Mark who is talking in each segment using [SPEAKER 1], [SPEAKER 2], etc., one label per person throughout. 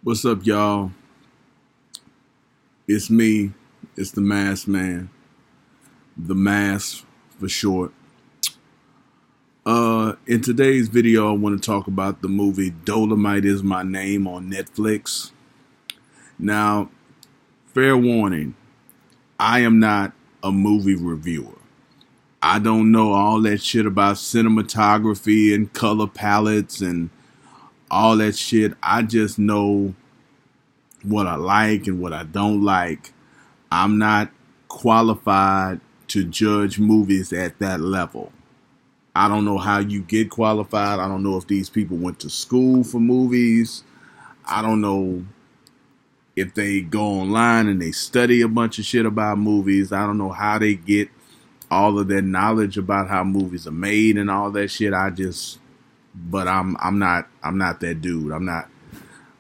[SPEAKER 1] What's up, y'all? It's me. It's the Mask Man. The Mask for short. In today's video, I want to talk about the movie Dolemite is My Name on Netflix. Now, fair warning, I am not a movie reviewer. I don't know all that shit about cinematography and color palettes and all that shit. I just know what I like and what I don't like. I'm not qualified to judge movies at that level. I don't know how you get qualified. I don't know if these people went to school for movies. I don't know if they go online and they study a bunch of shit about movies. I don't know how they get all of their knowledge about how movies are made and all that shit. But I'm not that dude.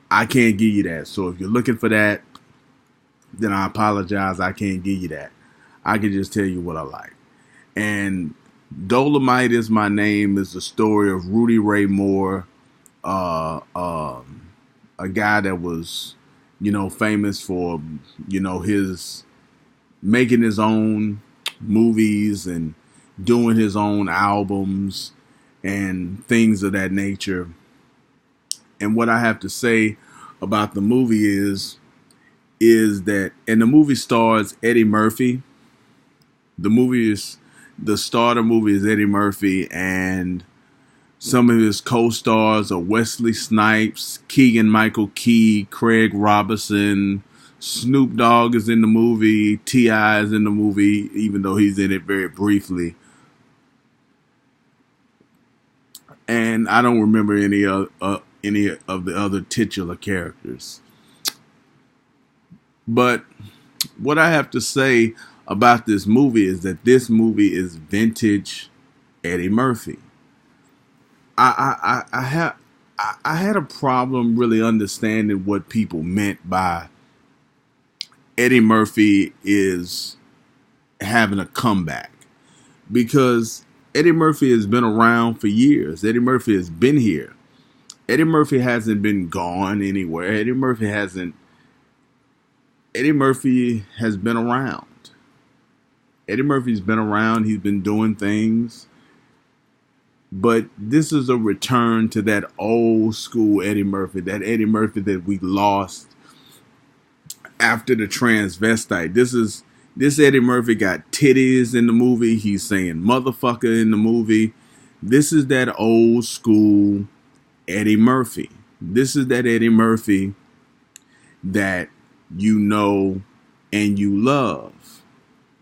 [SPEAKER 1] I can't give you that. So if you're looking for that, then I apologize. I can't give you that. I can just tell you what I like. And Dolemite is My Name is the story of Rudy Ray Moore, a guy that was, famous for, his making his own movies and doing his own albums and things of that nature. And what I have to say about the movie is that, and the movie stars Eddie Murphy. The star of the movie is Eddie Murphy, and some of his co-stars are Wesley Snipes, Keegan-Michael Key, Craig Robinson. Snoop Dogg is in the movie. T.I. is in the movie, even though he's in it very briefly. And I don't remember any of the other titular characters. But what I have to say about this movie is that this movie is vintage Eddie Murphy. I had a problem really understanding what people meant by Eddie Murphy is having a comeback, because Eddie Murphy has been around for years. Eddie Murphy has been here. Eddie Murphy hasn't been gone anywhere. Eddie Murphy has been around. Eddie Murphy's been around. He's been doing things. But this is a return to that old school Eddie Murphy, that Eddie Murphy that we lost after the transvestite. This Eddie Murphy got titties in the movie. He's saying motherfucker in the movie. This is that old school Eddie Murphy. This is that Eddie Murphy that you know and you love.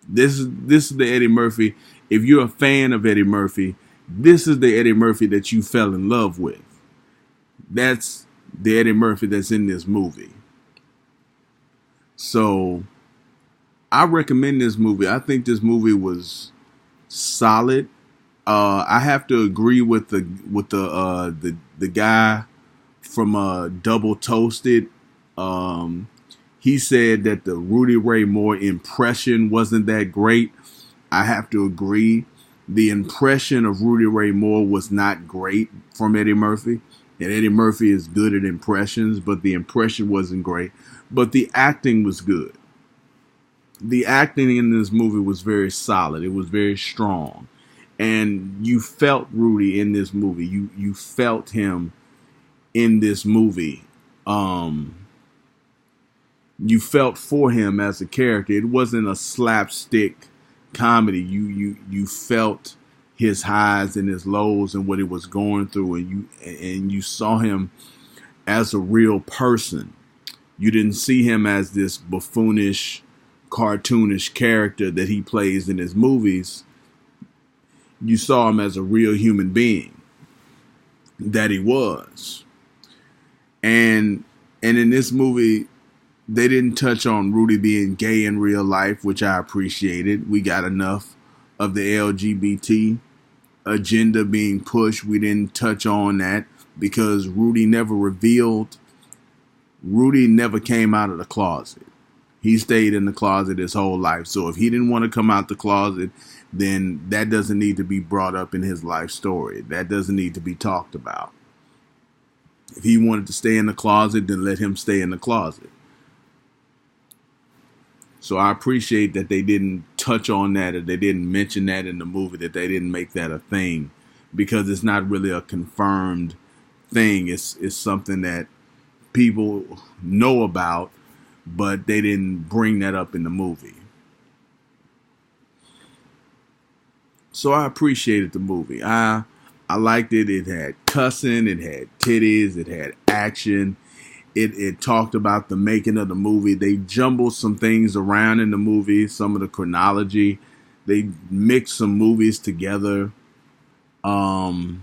[SPEAKER 1] This is the Eddie Murphy. If you're a fan of Eddie Murphy, this is the Eddie Murphy that you fell in love with. That's the Eddie Murphy that's in this movie. So I recommend this movie. I think this movie was solid. I have to agree with the guy from Double Toasted. He said that the Rudy Ray Moore impression wasn't that great. I have to agree. The impression of Rudy Ray Moore was not great from Eddie Murphy. And Eddie Murphy is good at impressions, but the impression wasn't great. But the acting was good. The acting in this movie was very solid. It was very strong. And you felt Rudy in this movie. You felt him in this movie. You felt for him as a character. It wasn't a slapstick comedy. You felt his highs and his lows and what he was going through, and you saw him as a real person. You didn't see him as this buffoonish, cartoonish character that he plays in his movies. You saw him as a real human being that he was. And in this movie, they didn't touch on Rudy being gay in real life, which I appreciated. We got enough of the LGBT agenda being pushed. We didn't touch on that because Rudy never came out of the closet. He stayed in the closet his whole life. So if he didn't want to come out the closet, then that doesn't need to be brought up in his life story. That doesn't need to be talked about. If he wanted to stay in the closet, then let him stay in the closet. So I appreciate that they didn't touch on that, or they didn't mention that in the movie, that they didn't make that a thing, because it's not really a confirmed thing. It's something that people know about, but they didn't bring that up in the movie. So I appreciated the movie. I liked it. It had cussing, it had titties, it had action. It talked about the making of the movie. They jumbled some things around in the movie, some of the chronology. They mixed some movies together. The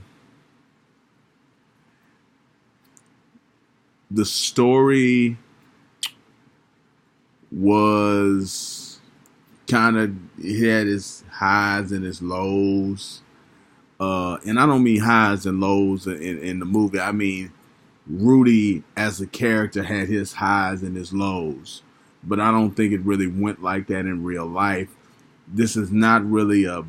[SPEAKER 1] story was kind of, it had its highs and its lows. And I don't mean highs and lows in the movie. I mean, Rudy as a character had his highs and his lows, but I don't think it really went like that in real life. This is not really a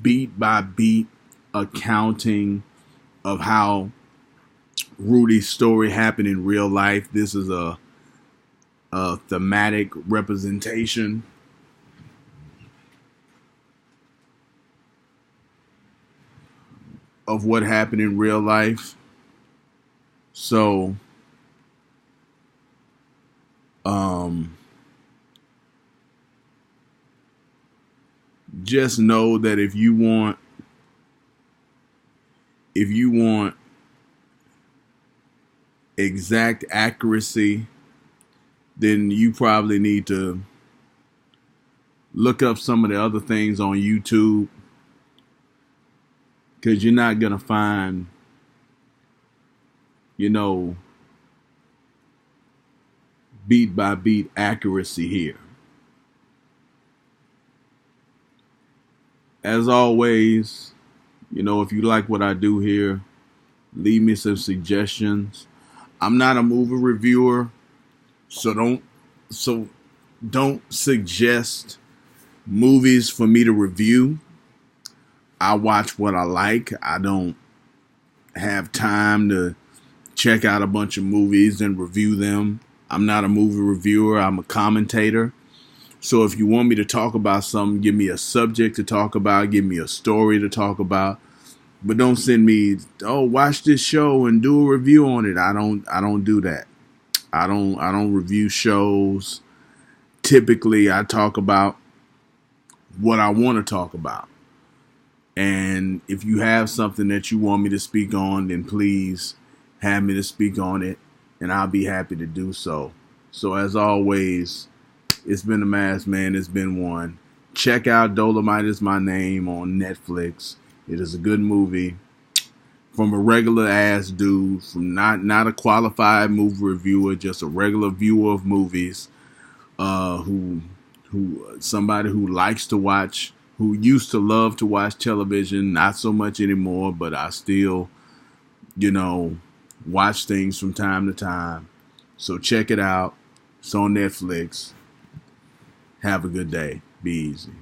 [SPEAKER 1] beat by beat accounting of how Rudy's story happened in real life. This is a thematic representation of what happened in real life. So, just know that if you want exact accuracy, then you probably need to look up some of the other things on YouTube, because you're not going to find, beat by beat accuracy here. As always, if you like what I do here, leave me some suggestions. I'm not a movie reviewer, so don't suggest movies for me to review. I watch what I like. I don't have time to check out a bunch of movies and review them. I'm not a movie reviewer. I'm a commentator. So if you want me to talk about something, give me a subject to talk about, give me a story to talk about. But don't send me, watch this show and do a review on it. I don't do that. I don't review shows. Typically, I talk about what I want to talk about. And if you have something that you want me to speak on, then please have me to speak on it, and I'll be happy to do so. So as always, it's been a mask, man. It's been one. Check out Dolemite Is My Name on Netflix. It is a good movie from a regular ass dude, from not a qualified movie reviewer, just a regular viewer of movies, who somebody who likes to watch, who used to love to watch television, not so much anymore, but I still, watch things from time to time. So check it out. It's on Netflix. Have a good day. Be easy.